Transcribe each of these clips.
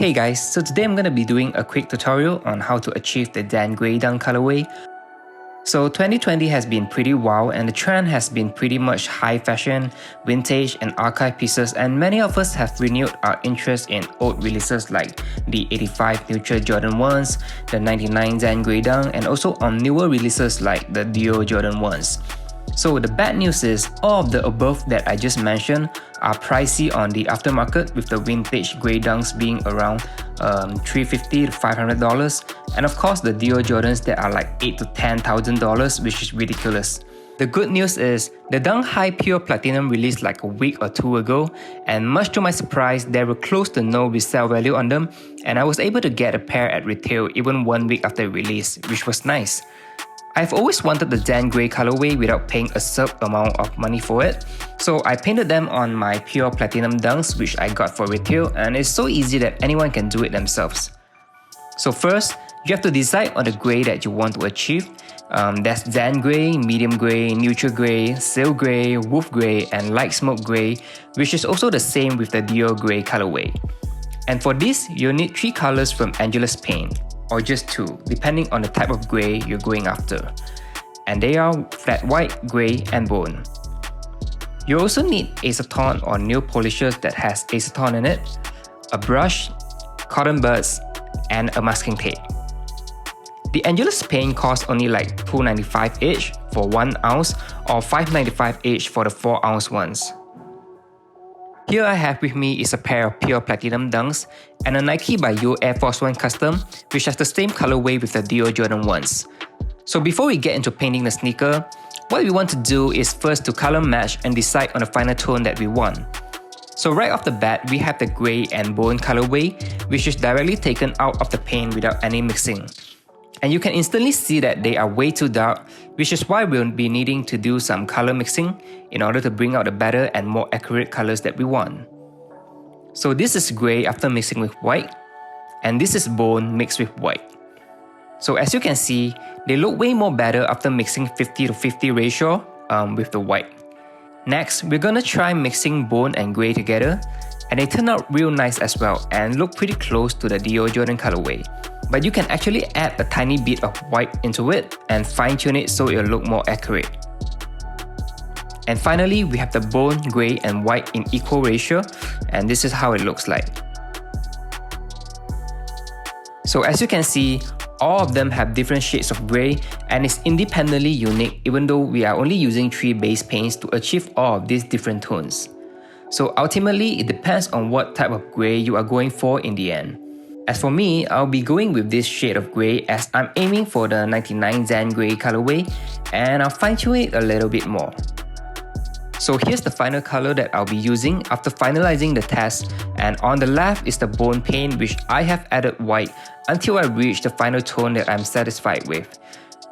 Hey guys, so today I'm going to be doing a quick tutorial on how to achieve the Zen Grey Dunk colorway. So 2020 has been pretty wild and the trend has been pretty much high fashion, vintage and archive pieces, and many of us have renewed our interest in old releases like the 85 Neutral Jordan 1s, the 99 Zen Grey Dunk, and also on newer releases like the Dior Jordan 1s. So the bad news is all of the above that I just mentioned are pricey on the aftermarket, with the vintage grey dunks being around $350 to $500, and of course the Dior Jordans that are like $8,000 to $10,000, which is ridiculous. The good news is the Dunk High Pure Platinum released like a week or two ago, and much to my surprise there were close to no resale value on them, and I was able to get a pair at retail even 1 week after release, which was nice. I've always wanted the Zen Grey colorway without paying a sub amount of money for it, so I painted them on my pure platinum dunks which I got for retail, and it's so easy that anyone can do it themselves. So first, you have to decide on the grey that you want to achieve. There's Zen Grey, Medium Grey, Neutral Grey, Sail Grey, Wolf Grey, and Light Smoke Grey, which is also the same with the Dior Grey colorway. And for this, you'll need 3 colors from Angelus paint, or just 2, depending on the type of grey you're going after. And they are flat white, grey, and bone. You also need acetone or nail polishers that has acetone in it, a brush, cotton buds, and a masking tape. The Angelus paint costs only like $2.95 each for 1 ounce or $5.95 each for the 4 ounce ones. Here I have with me is a pair of pure platinum dunks and a Nike by You Air Force 1 custom, which has the same colorway with the Dior Jordan 1s. So before we get into painting the sneaker, what we want to do is first to color match and decide on the final tone that we want. So right off the bat, we have the grey and bone colorway, which is directly taken out of the paint without any mixing. And you can instantly see that they are way too dark, which is why we'll be needing to do some color mixing in order to bring out the better and more accurate colors that we want. So this is grey after mixing with white, and this is bone mixed with white. So as you can see, they look way more better after mixing 50 to 50 ratio with the white. Next, we're gonna try mixing bone and grey together, and they turn out real nice as well and look pretty close to the Dior Jordan colorway. But you can actually add a tiny bit of white into it and fine-tune it so it'll look more accurate. And finally, we have the bone, grey and white in equal ratio, and this is how it looks like. So as you can see, all of them have different shades of grey and it's independently unique, even though we are only using 3 base paints to achieve all of these different tones. So ultimately, it depends on what type of grey you are going for in the end. As for me, I'll be going with this shade of grey as I'm aiming for the 99 Zen Grey colorway, and I'll fine-tune it a little bit more. So here's the final color that I'll be using after finalizing the test, and on the left is the bone paint which I have added white until I reach the final tone that I'm satisfied with.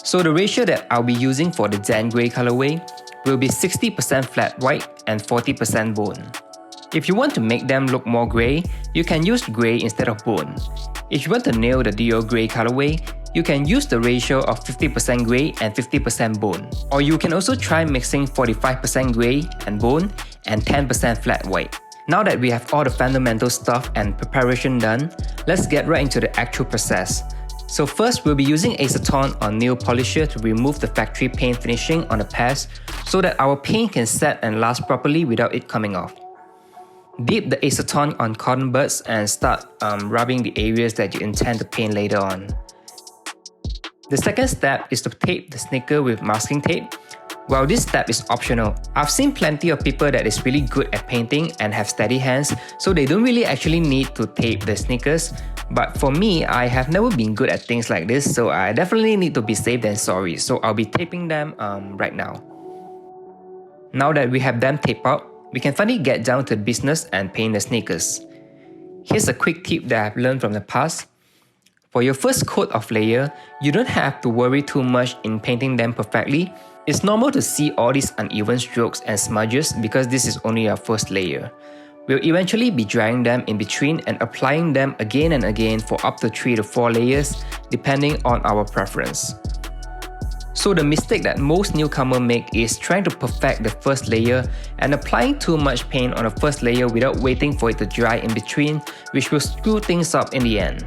So the ratio that I'll be using for the Zen Grey colorway will be 60% flat white and 40% bone. If you want to make them look more grey, you can use grey instead of bone. If you want to nail the Dior Grey colorway, you can use the ratio of 50% grey and 50% bone. Or you can also try mixing 45% grey and bone and 10% flat white. Now that we have all the fundamental stuff and preparation done, let's get right into the actual process. So first, we'll be using acetone or nail polisher to remove the factory paint finishing on the pads so that our paint can set and last properly without it coming off. Dip the acetone on cotton buds and start rubbing the areas that you intend to paint later on. The second step is to tape the sneaker with masking tape. Well, this step is optional. I've seen plenty of people that is really good at painting and have steady hands, so they don't really actually need to tape the sneakers. But for me, I have never been good at things like this, so I definitely need to be safe than sorry, so I'll be taping them right now. Now that we have them taped out, we can finally get down to business and paint the sneakers. Here's a quick tip that I've learned from the past. For your first coat of layer, you don't have to worry too much in painting them perfectly. It's normal to see all these uneven strokes and smudges because this is only our first layer. We'll eventually be drying them in between and applying them again and again for up to 3 to 4 layers depending on our preference. So the mistake that most newcomers make is trying to perfect the first layer and applying too much paint on the first layer without waiting for it to dry in between, which will screw things up in the end.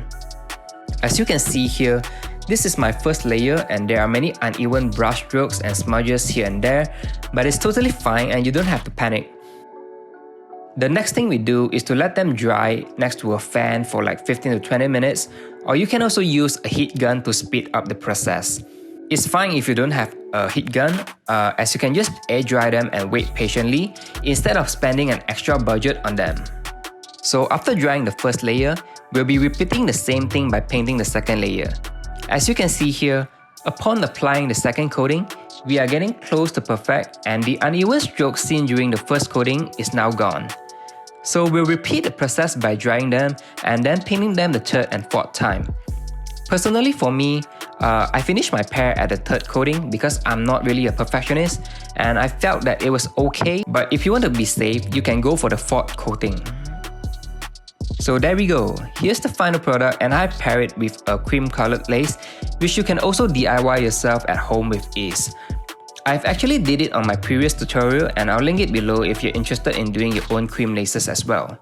As you can see here, this is my first layer and there are many uneven brush strokes and smudges here and there, but it's totally fine and you don't have to panic. The next thing we do is to let them dry next to a fan for like 15 to 20 minutes, or you can also use a heat gun to speed up the process. It's fine if you don't have a heat gun, as you can just air dry them and wait patiently instead of spending an extra budget on them. So after drying the first layer, we'll be repeating the same thing by painting the second layer. As you can see here, upon applying the second coating, we are getting close to perfect and the uneven strokes seen during the first coating is now gone. So we'll repeat the process by drying them and then painting them the third and fourth time. Personally for me, I finished my pair at the third coating because I'm not really a perfectionist and I felt that it was okay, but if you want to be safe, you can go for the fourth coating. So there we go, here's the final product and I pair it with a cream colored lace, which you can also DIY yourself at home with ease. I've actually did it on my previous tutorial and I'll link it below if you're interested in doing your own cream laces as well.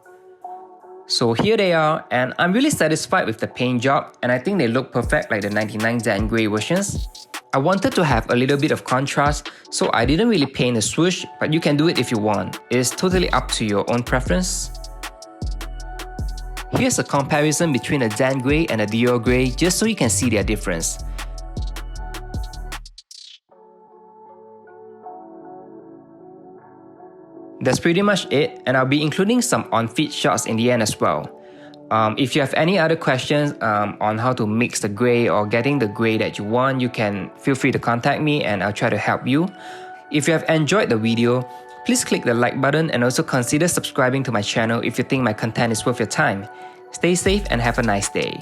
So here they are and I'm really satisfied with the paint job and I think they look perfect like the 99 Zen Grey versions. I wanted to have a little bit of contrast, so I didn't really paint a swoosh, but you can do it if you want. It is totally up to your own preference. Here's a comparison between the Zen Grey and the Dior Grey just so you can see their difference. That's pretty much it, and I'll be including some on-feet shots in the end as well. If you have any other questions on how to mix the grey or getting the grey that you want, you can feel free to contact me and I'll try to help you. If you have enjoyed the video, please click the like button and also consider subscribing to my channel if you think my content is worth your time. Stay safe and have a nice day.